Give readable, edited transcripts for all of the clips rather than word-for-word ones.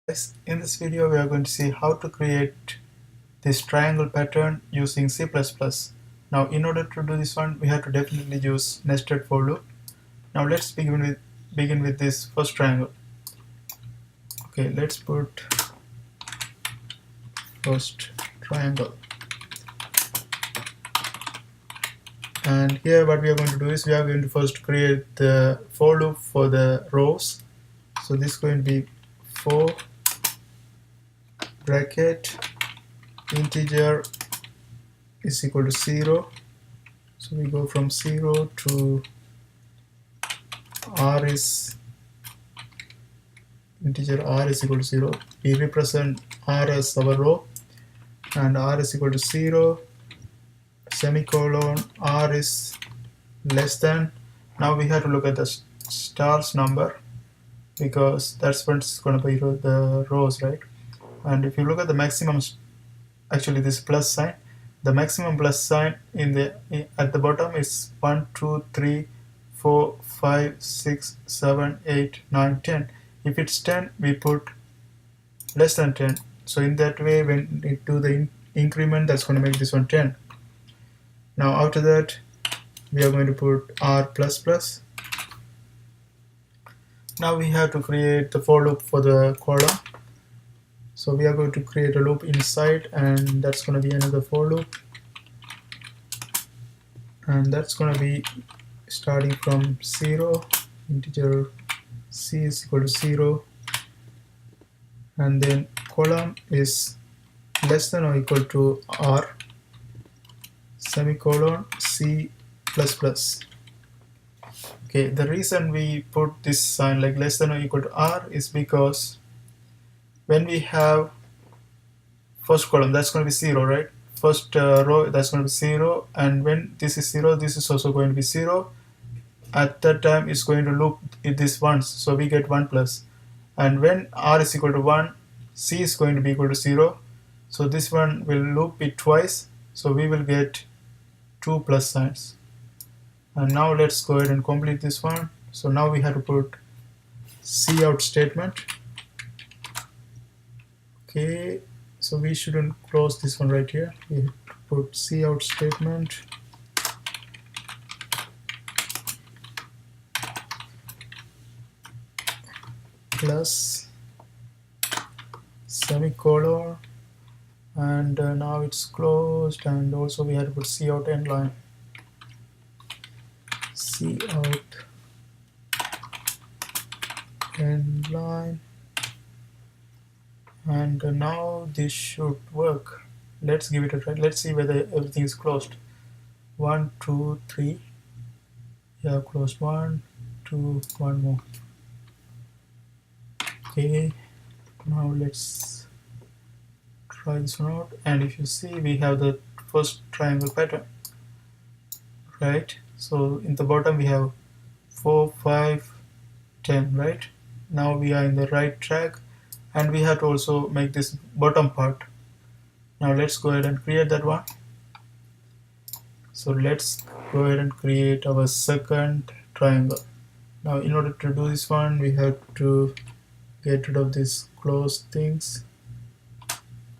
Guys, in this video we are going to see how to create this triangle pattern using C++. Now in order to do this one we have to definitely use nested for loop. Now let's begin with this first triangle. Okay, let's put first triangle. And here what we are going to do is we are going to first create the for loop for the rows. So this is going to be for bracket integer is equal to 0. So we go from 0 to r is integer r is equal to 0. We represent r as our row and r is equal to 0, semicolon, r is less than. Now we have to look at the stars number because that's what's going to be the rows, right? And if you look at the maximum, actually this plus sign, the maximum plus sign at the bottom is 1, 2, 3, 4, 5, 6, 7, 8, 9, 10. If it's 10, we put less than 10. So in that way, when we do the increment, that's going to make this one 10. Now after that, we are going to put r++. Now we have to create the for loop for the column. So we are going to create a loop inside, and that's going to be another for loop, and that's going to be starting from 0, integer c is equal to 0, and then column is less than or equal to r, semicolon, c++. Okay, the reason we put this sign like less than or equal to r is because when we have first column, that's going to be 0, right? First row, that's going to be 0, and when this is 0, this is also going to be 0. At that time it's going to loop this once, so we get 1 plus. And when r is equal to 1, c is going to be equal to 0, so this one will loop it twice, so we will get 2 plus signs. And now let's go ahead and complete this one. So now we have to put cout statement. Okay, so we shouldn't close this one right here. We have to put cout statement plus semicolon, and now it's closed, and also we have to put cout end line. Cout end line. And now this should work. Let's give it a try. Let's see whether everything is closed. 1, 2, 3. Yeah, closed. 1, 2, 1 more. Okay, now let's try this one out. And if you see, we have the first triangle pattern, right? So in the bottom we have 4, 5, 10, right? Now we are in the right track. And we have to also make this bottom part. Now let's go ahead and create that one. So let's go ahead and create our second triangle. Now in order to do this one, we have to get rid of these closed things.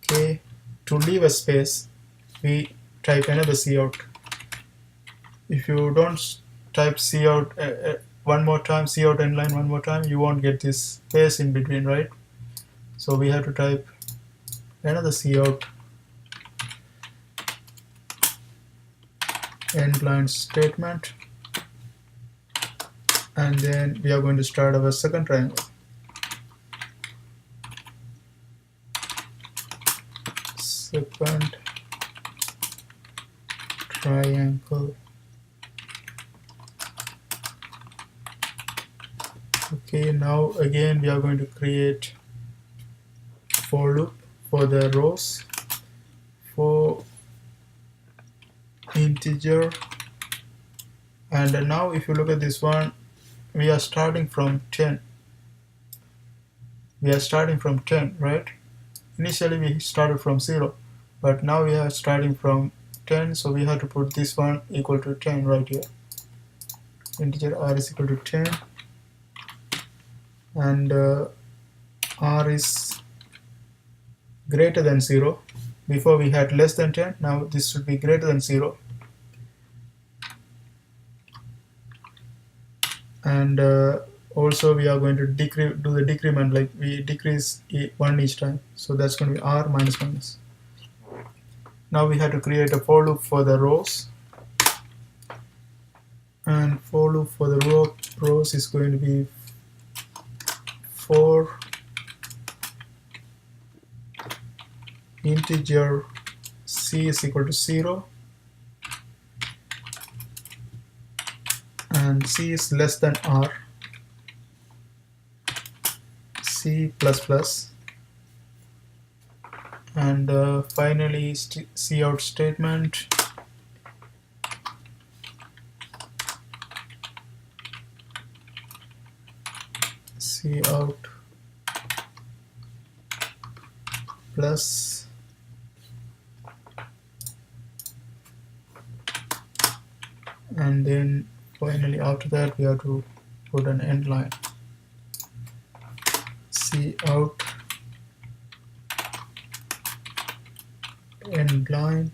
Okay, to leave a space, we type another cout. If you don't type cout one more time, cout end line one more time, you won't get this space in between, right? So we have to type another cout end line statement, and then we are going to start our second triangle. Second triangle. Okay, now again we are going to create for loop for the rows, for integer, and now if you look at this one, we are starting from 10. We are starting from 10, right? Initially we started from 0, but now we are starting from 10, so we have to put this one equal to 10 right here. Integer r is equal to 10, and r is greater than 0. Before we had less than 10, now this should be greater than 0. And also we are going to do the decrement, like we decrease 1 each time, so that's going to be r minus minus. Now we have to create a for loop for the rows, and for loop for the rows is going to be for integer c is equal to 0 and c is less than r, c plus plus, and finally cout statement cout plus and then finally after that we have to put an end line, cout end line,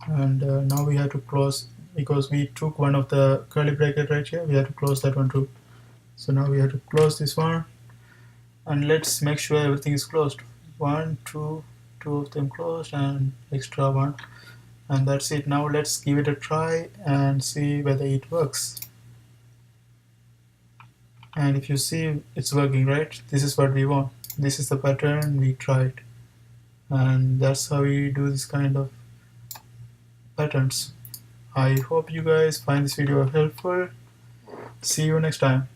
and now we have to close, because we took one of the curly bracket right here, we have to close that one too. So now we have to close this one, and let's make sure everything is closed. Two of them closed and extra one, and that's it. Now let's give it a try and see whether it works. And if you see, it's working, right? This is what we want. This is the pattern we tried, and that's how we do this kind of patterns. I hope you guys find this video helpful. See you next time.